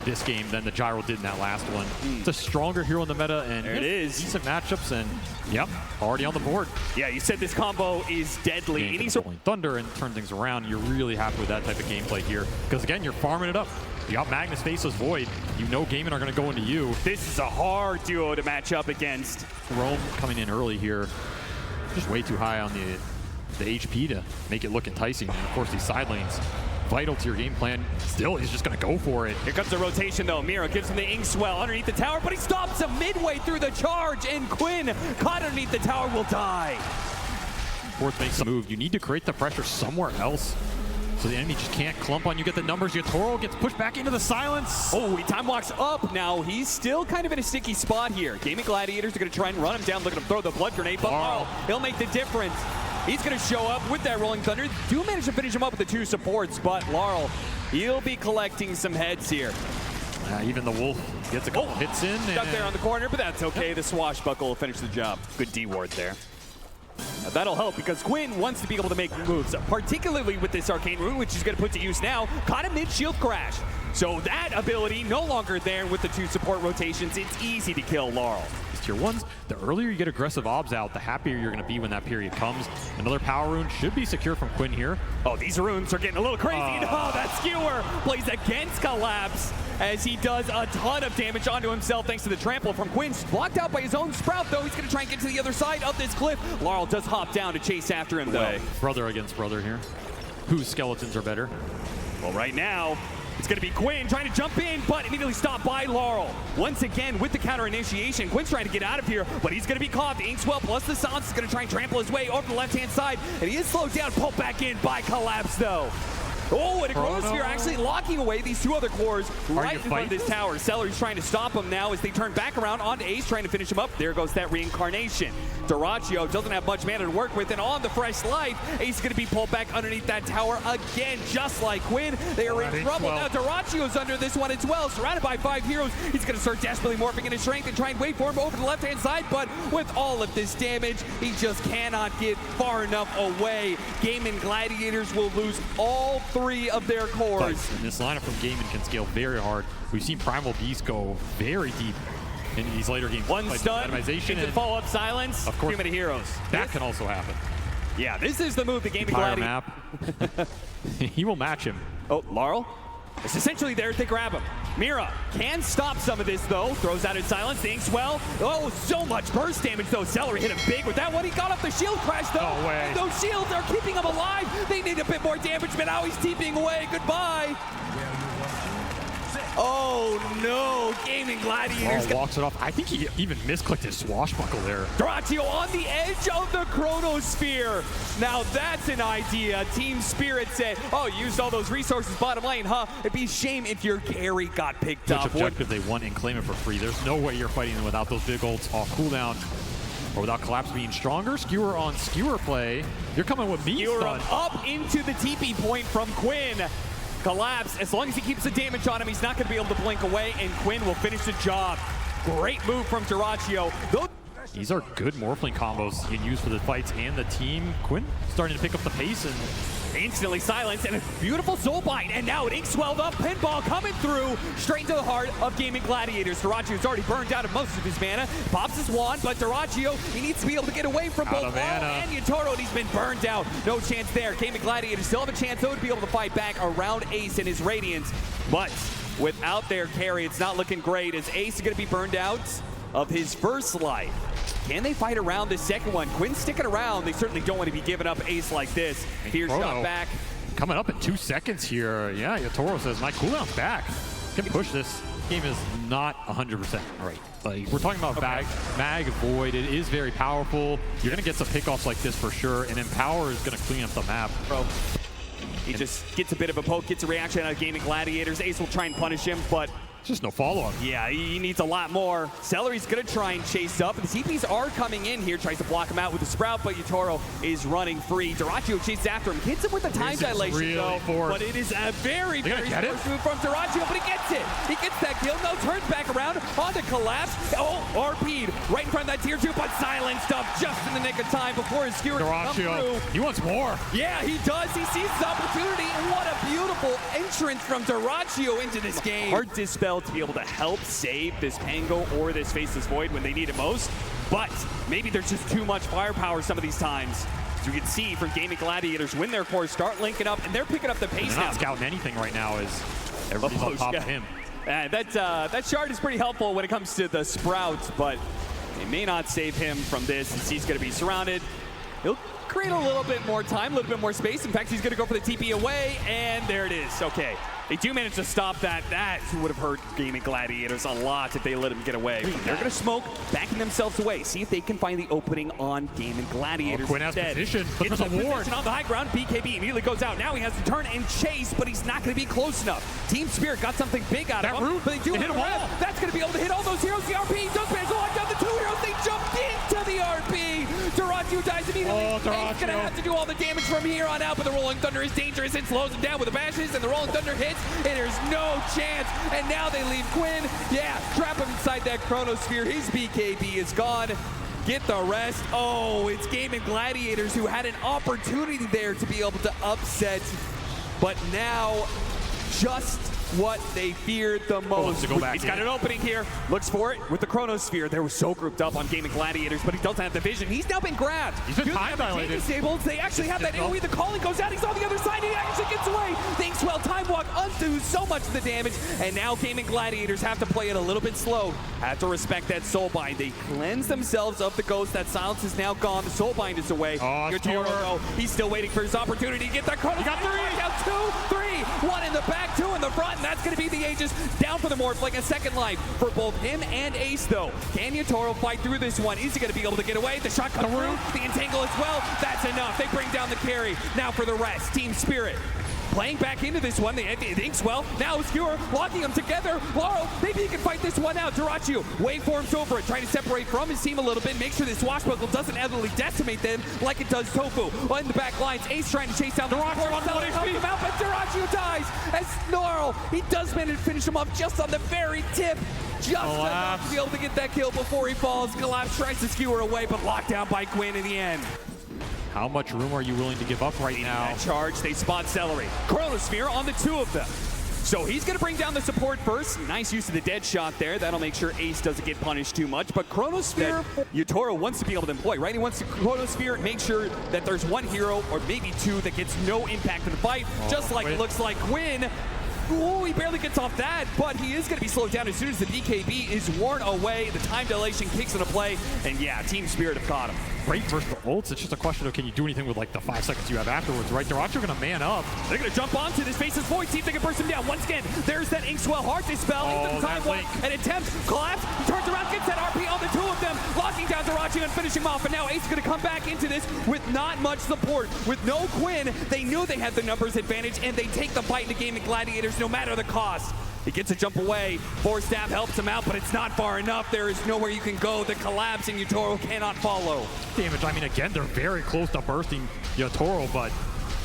this game than the gyro did in that last one. It's a stronger hero in the meta, and there it is. Decent matchups, and yep, already on the board. Yeah, you said this combo is deadly. And he's rolling thunder and turn things around. You're really happy with that type of gameplay here, because again, you're farming it up. You got Magnus Faceless Void. You know Gaimin are going to go into you. This is a hard duo to match up against. Rome coming in early here, just way too high on the HP to make it look enticing. And of course, these side lanes, vital to your game plan. Still, he's just going to go for it. Here comes the rotation, though. Mira gives him the ink swell underneath the tower, but he stops him midway through the charge, and Quinn, caught underneath the tower, will die. Fourth makes a move. You need to create the pressure somewhere else, so the enemy just can't clump on you. Get the numbers. Yatoro gets pushed back into the silence. Oh, he time walks up now. He's still kind of in a sticky spot here. Gaimin Gladiators are going to try and run him down. Look at him throw the blood grenade, but Larl, he'll make the difference. He's going to show up with that Rolling Thunder. Do manage to finish him up with the 2 supports, but Larl, he'll be collecting some heads here. Even the Wolf gets a couple hits in. Stuck there on the corner, but that's okay. Yep. The swashbuckle will finish the job. Good D ward there. That'll help because Quinn wants to be able to make moves, particularly with this Arcane Rune, which he's going to put to use now. Caught him mid-shield crash. So that ability no longer there with the 2 support rotations. It's easy to kill Larl. Tier 1s, the earlier you get aggressive obs out, the happier you're going to be when that period comes. Another power rune should be secure from Quinn here. Oh, these runes are getting a little crazy. Oh, that skewer plays against Collapse as he does a ton of damage onto himself thanks to the trample from Quinn. Blocked out by his own Sprout, though. He's going to try and get to the other side of this cliff. Larl does hop down to chase after him, though. Brother against brother here. Whose skeletons are better? Well, right now, it's going to be Quinn trying to jump in, but immediately stopped by Larl. Once again, with the counter initiation, Quinn's trying to get out of here, but he's going to be caught. The Inkswell plus the Silence is going to try and trample his way over the left-hand side, and he is slowed down, pulled back in by Collapse, though. Oh, and a Chronosphere actually locking away these 2 other cores right in front of this tower. Seleri's trying to stop him now as they turn back around onto Ace, trying to finish him up. There goes that reincarnation. Dyrachyo doesn't have much mana to work with, and on the fresh life, Ace is going to be pulled back underneath that tower again, just like Quinn. They are in trouble. Now Dyrachyo's under this one as well, surrounded by 5 heroes. He's going to start desperately morphing into strength and try and wait for him over the left-hand side, but with all of this damage, he just cannot get far enough away. Gaimin Gladiators will lose all 3 of their cores. And this lineup from Gaimin can scale very hard. We've seen Primal Beast go very deep in these later games. One stun, into follow-up silence, of course, too many heroes. That can also happen. Yeah, this is the move the Gaimin Gladiators. He will match him. Oh, Larl? It's essentially there to grab him. Mira can stop some of this, though. Throws out his silence. The Inkswell. Oh, so much burst damage, though. Seleri hit him big with that one. He got off the shield crash, though. No way. And those shields are keeping him alive. They need a bit more damage, but now he's TPing away. Goodbye. Oh, no. Gaimin Gladiators. Walks it off. I think he even misclicked his swashbuckle there. Dyrachyo on the edge of the Chronosphere. Now that's an idea. Team Spirit said, oh, you used all those resources bottom lane, huh? It'd be a shame if your carry got picked up. Which objective they want and claim it for free. There's no way you're fighting them without those big ults off cooldown or without Collapse being stronger. Skewer on skewer play. You're coming with me, Skewer up into the TP point from Quinn. Collapse, as long as he keeps the damage on him, he's not going to be able to blink away, and Quinn will finish the job. Great move from Dyrachyo. These are good Morphling combos you can use for the fights and the team. Quinn starting to pick up the pace and instantly silenced, and a beautiful soul bite, and now an ink swelled up pinball coming through straight into the heart of Gaimin Gladiators. Dyrachyo's already burned out of most of his mana, pops his wand, but Dyrachyo, he needs to be able to get away from both Larl and Yatoro, and he's been burned out. No chance there. Gaimin Gladiators still have a chance, though, to be able to fight back around Ace and his Radiance, but without their carry, it's not looking great, as Ace is going to be burned out of his first life. Can they fight around this second one? Quinn's sticking around. They certainly don't want to be giving up Ace like this. Here's shot back. Coming up in 2 seconds here. Yeah, Yatoro says, my cooldown's back. Can push this. Game is not 100% right. Like, we're talking about Mag Void. It is very powerful. You're going to get some pickoffs like this for sure, and Empower is going to clean up the map. He just gets a bit of a poke, gets a reaction out of Gaimin Gladiators. Ace will try and punish him, but just no follow-up. Yeah, he needs a lot more. Seleri's going to try and chase up. The TPs are coming in here, tries to block him out with the Sprout, but Yatoro is running free. Dyrachyo chases after him, hits him with the time dilation, really though. But it is a very, very forced move from Dyrachyo, but he gets it. He gets that kill, no, turns back around. down on the collapse. Oh, RP'd right in front of that tier 2, but silenced up just in the nick of time before his skewer can come through. He wants more. Yeah, he does. He sees his opportunity. What a beautiful entrance from dyrachyo into this game. Hard dispel to be able to help save this Pango or this Faceless Void when they need it most. But maybe there's just too much firepower some of these times. As you can see from Gaimin Gladiators win their core, start linking up, and they're picking up the pace they're now. not scouting anything right now as everybody's on top of him. That shard is pretty helpful when it comes to the Sprouts, but it may not save him from this since he's going to be surrounded. He'll create a little bit more time, a little bit more space. In fact, he's going to go for the TP away, and there it is. Okay. They do manage to stop that. That would have hurt Gaimin Gladiators a lot if they let him get away. They're going to smoke, backing themselves away. See if they can find the opening on Gaimin Gladiators. Quinn has position. Look for the ward. On the high ground, BKB immediately goes out. Now he has to turn and chase, but he's not going to be close enough. Team Spirit got something big out of him. But they do hit them all. That's going to be able to hit all those heroes. The RP does manage to lock down the 2 heroes. They jumped into the RP. dyrachyo dies immediately. He's going to have to do all the damage from here on out, but the Rolling Thunder is dangerous and slows him down with the bashes, and the Rolling Thunder hits, and there's no chance. And now they leave Quinn. Yeah, trap him inside that chronosphere. His BKB is gone. Get the rest. Oh, it's Gaimin Gladiators who had an opportunity there to be able to upset, but now just what they feared the most. He's got an opening here, looks for it with the chronosphere. They were so grouped up on Gaimin Gladiators, but he doesn't have the vision. He's now been grabbed. He's been time dilated. Disabled. They actually have that AoE. The calling goes out. He's on the other side. He actually gets away. Thanks, well, time walk undoes so much of the damage, and now Gaimin Gladiators have to play it a little bit slow. Have to respect that soulbind. They cleanse themselves of the ghost. That silence is now gone. The soulbind is away. Yatoro, he's still waiting for his opportunity to get that chrono. He got 3. Down 2, 3. 1 in the back, 2 in the front. And that's going to be the Aegis down for the Morph, like a second life for both him and Ace, though. Can Yatoro fight through this one? Is he going to be able to get away? The shot comes through. The entangle as well. That's enough. They bring down the carry. Now for the rest, Team Spirit playing back into this one. The Inkswell now Skewer locking them together. Larl, maybe he can fight this one out. dyrachyo waveforms over it, trying to separate from his team a little bit, make sure this swashbuckle doesn't utterly decimate them like it does tOfu. In the back lines, Ace trying to chase down the dyrachyo on help him out, but dyrachyo dies as Larl, he does manage to finish him off just on the very tip. Just enough to be able to get that kill before he falls. Collapse tries to skewer away, but locked down by Quinn in the end. How much room are you willing to give up right now? That charge, they spot Seleri. Chronosphere on the 2 of them. So he's going to bring down the support first. Nice use of the dead shot there. That'll make sure Ace doesn't get punished too much. But Chronosphere, Yatoro wants to be able to employ, right? He wants to Chronosphere, make sure that there's 1 hero or maybe 2 that gets no impact in the fight. Just like it looks like Quinn. Ooh, he barely gets off that, but he is going to be slowed down as soon as the BKB is worn away. The time dilation kicks into play, and yeah, Team Spirit have caught him. Great versatile ults. It's just a question of can you do anything with like the 5 seconds you have afterwards, right? dyrachyo going to man up. They're going to jump onto this Faceless Void, see if they can burst him down. Once again, there's that Inkswell hard dispel into the time walk, and attempts collapse, turns around, gets that RP on the 2 of them, locking down dyrachyo and finishing him off. And now Ace is going to come back into this with not much support. With no Quinn, they knew they had the numbers advantage, and they take the fight into Gaimin Gladiators no matter the cost. He gets a jump away. Force Staff helps him out, but it's not far enough. There is nowhere you can go. The collapse and Yatoro cannot follow. Damage, I mean, again, they're very close to bursting Yatoro, but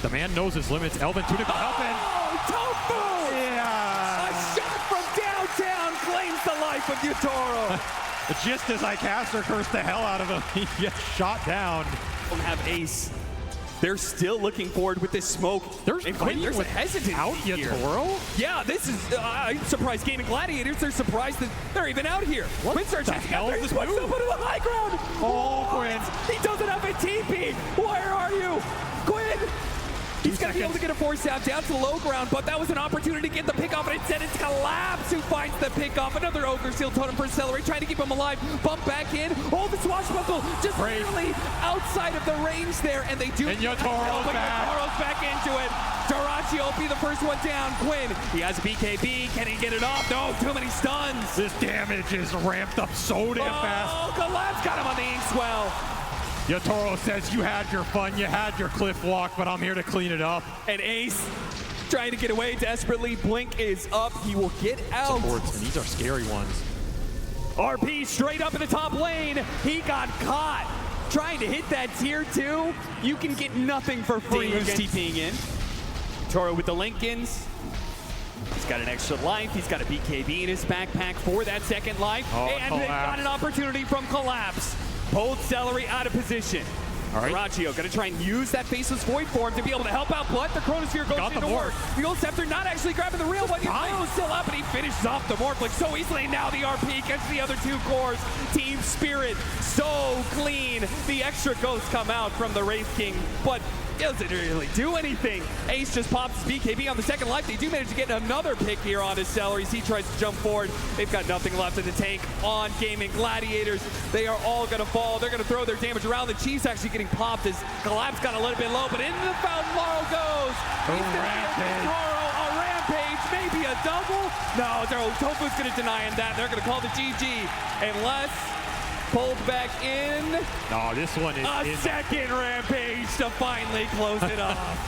the man knows his limits. Elvin Tunic will help in. Oh, tOfu! Yeah! A shot from downtown claims the life of Yatoro. Just as I caster curse the hell out of him, he gets shot down. Don't have Ace. They're still looking forward with this smoke. There's a hesitancy out Yatoro? Yeah, this is, I'm surprised Gaimin Gladiators, they're surprised that they're even out here. What the hell is this move? Puts up into the high ground. Oh, Quinn. He doesn't have a TP. Where are you? Quinn. He's going to be able to get a force out down to the low ground, but that was an opportunity to get the pick off, and instead it's Collapse who finds the pick off. Another Ogre Seal Totem for Seleri, trying to keep him alive. Bump back in. Oh, the swashbuckle just barely outside of the range there, and they do. And Yatoro's back into it. dyrachyo will be the first one down. Quinn, he has a BKB. Can he get it off? No, too many stuns. This damage is ramped up so damn fast. Oh, Collapse got him on the Inkswell. Yatoro says, you had your fun, you had your cliff walk, but I'm here to clean it up. And Ace trying to get away desperately. Blink is up. He will get out. Supports, and these are scary ones. RP straight up in the top lane. He got caught trying to hit that tier 2. You can get nothing for free. Who's TPing in? Toro with the Lincolns. He's got an extra life. He's got a BKB in his backpack for that second life. Oh, and they got an opportunity from Collapse. Both Seleri out of position. All right. Dyrachyo going to try and use that Faceless Void form to be able to help out, but the Chronosphere goes into work. The Old Scepter not actually grabbing the real one. He's still up, and he finishes off the Morph like so easily. Now the RP gets the other two cores. Team Spirit so clean. The extra ghosts come out from the Wraith King, but doesn't really do anything. Ace just pops his BKB on the second life. They do manage to get another pick here on his Celeries. He tries to jump forward. They've got nothing left in the tank on Gaimin Gladiators. They are all going to fall. They're going to throw their damage around. The Chief's actually getting popped as Collapse got a little bit low, but into the fountain Larl goes. He's going to get Yatoro a rampage, maybe a double. No, tOfu's going to deny him that. They're going to call the GG unless pulled back in. No, this one is a second rampage to finally close it off.